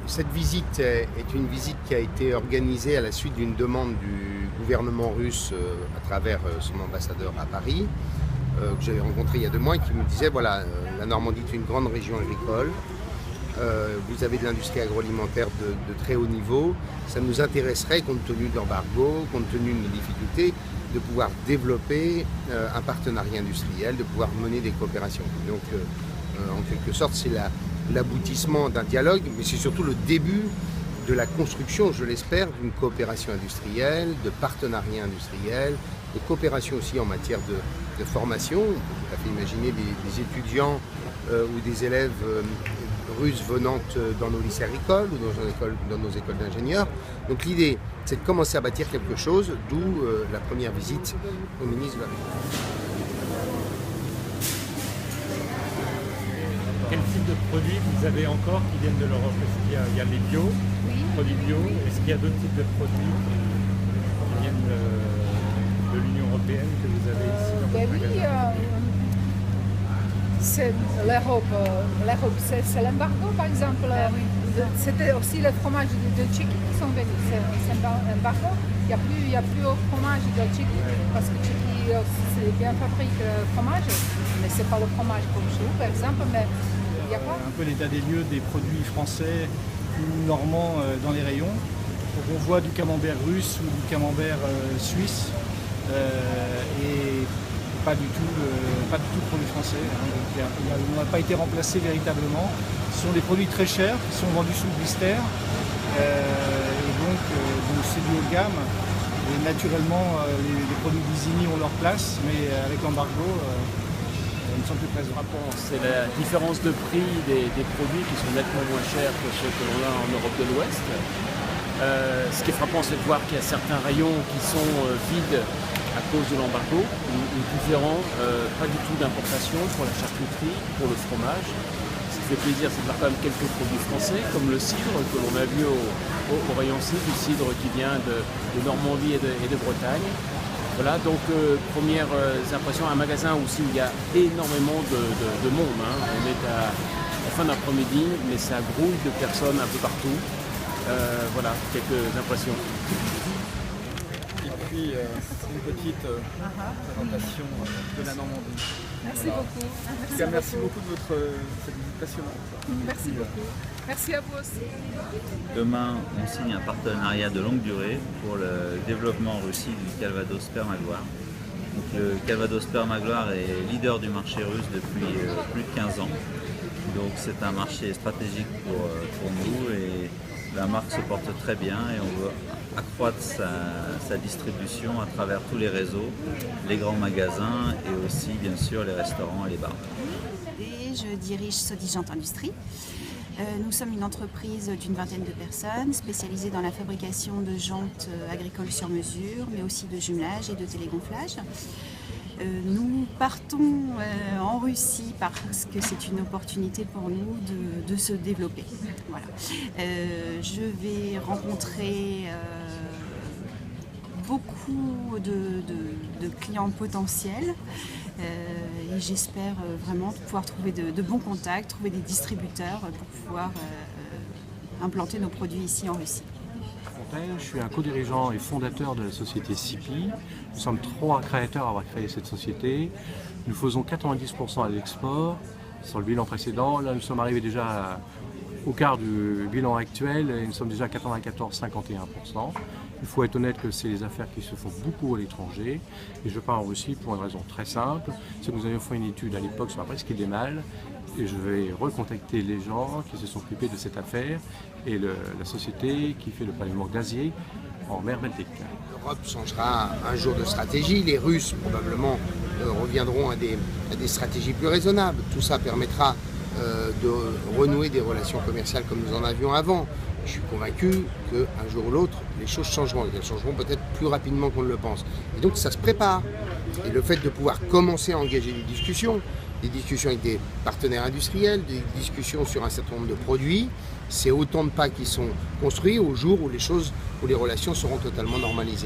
Cette visite est une visite qui a été organisée à la suite d'une demande du gouvernement russe à travers son ambassadeur à Paris, que j'avais rencontré il y a 2 mois et qui me disait voilà, la Normandie est une grande région agricole, vous avez de l'industrie agroalimentaire de très haut niveau, ça nous intéresserait, compte tenu de l'embargo, compte tenu de nos difficultés, de pouvoir développer un partenariat industriel, de pouvoir mener des coopérations. Donc en quelque sorte c'est l'aboutissement d'un dialogue, mais c'est surtout le début de la construction, je l'espère, d'une coopération industrielle, de partenariat industriel, de coopération aussi en matière de formation. On peut tout à fait imaginer des étudiants ou des élèves russes venant dans nos lycées agricoles ou dans nos écoles d'ingénieurs. Donc l'idée, c'est de commencer à bâtir quelque chose, d'où la première visite au ministre de l'Agriculture. Quel type de produits vous avez encore qui viennent de l'Europe? Est-ce qu'il y a les bio, produits bio? Est-ce qu'il y a d'autres types de produits qui viennent de l'Union européenne que vous avez ici dans votre magasin? C'est l'Europe, c'est l'embargo par exemple. C'était aussi le fromage de Tchéquie qui sont venus. C'est un embargo. Il n'y a plus au fromage de Tchéquie parce que Tchéquie c'est bien fabrique le fromage, mais c'est pas le fromage comme chez vous par exemple. Mais il y a quoi? Un peu l'état des lieux des produits français ou normands dans les rayons. Donc on voit du camembert russe ou du camembert suisse et pas du tout de produits français. Donc on n'a pas été remplacé véritablement. Ce sont des produits très chers qui sont vendus sous blister et donc c'est du haut de gamme. Et naturellement, les produits d'Isigny ont leur place, mais avec l'embargo, ils ne sont plus présents. C'est la différence de prix des produits qui sont nettement moins chers que ceux que l'on a en Europe de l'Ouest. Ce qui est frappant, c'est de voir qu'il y a certains rayons qui sont vides à cause de l'embargo, ou différents, pas du tout d'importation pour la charcuterie, pour le fromage. Ce qui fait plaisir, c'est de voir quand même quelques produits français, comme le cidre que l'on a vu au rayon cidre, du cidre qui vient de Normandie et de Bretagne. Voilà, donc premières impressions, un magasin aussi où il y a énormément de monde. Hein. On est à la fin d'après-midi, mais ça grouille de personnes un peu partout. Voilà, quelques impressions. Et puis une petite présentation de la Normandie. Merci beaucoup. Merci beaucoup de cette visite passionnante. Merci beaucoup. Merci à vous aussi. Demain, on signe un partenariat de longue durée pour le développement en Russie du Calvados Spermagloire. Donc, le Calvados Spermagloire est leader du marché russe depuis plus de 15 ans. Donc c'est un marché stratégique pour nous et la marque se porte très bien et on veut accroître sa distribution à travers tous les réseaux, les grands magasins et aussi bien sûr les restaurants et les bars. Je dirige Sodigent Industrie. Nous sommes une entreprise d'une vingtaine de personnes spécialisée dans la fabrication de jantes agricoles sur mesure, mais aussi de jumelage et de télégonflage. Nous partons en Russie parce que c'est une opportunité pour nous de se développer. Voilà. Je vais rencontrer beaucoup de clients potentiels et j'espère vraiment pouvoir trouver de bons contacts, trouver des distributeurs pour pouvoir implanter nos produits ici en Russie. Je suis un co-dirigeant et fondateur de la société CIPI. Nous sommes 3 créateurs à avoir créé cette société. Nous faisons 90% à l'export. Sur le bilan précédent, là nous sommes arrivés déjà au quart du bilan actuel et nous sommes déjà à 94,51%. Il faut être honnête que c'est les affaires qui se font beaucoup à l'étranger. Et je pars en Russie pour une raison très simple. C'est que nous avions fait une étude à l'époque sur la presqu'île des Malles. Et je vais recontacter les gens qui se sont occupés de cette affaire et la société qui fait le prélèvement gazier en mer Baltique. L'Europe changera un jour de stratégie. Les Russes probablement reviendront à des stratégies plus raisonnables. Tout ça permettra de renouer des relations commerciales comme nous en avions avant. Je suis convaincu qu'un jour ou l'autre, les choses changeront. Elles changeront peut-être plus rapidement qu'on ne le pense. Et donc ça se prépare. Et le fait de pouvoir commencer à engager des discussions avec des partenaires industriels, des discussions sur un certain nombre de produits, c'est autant de pas qui sont construits au jour où les relations seront totalement normalisées.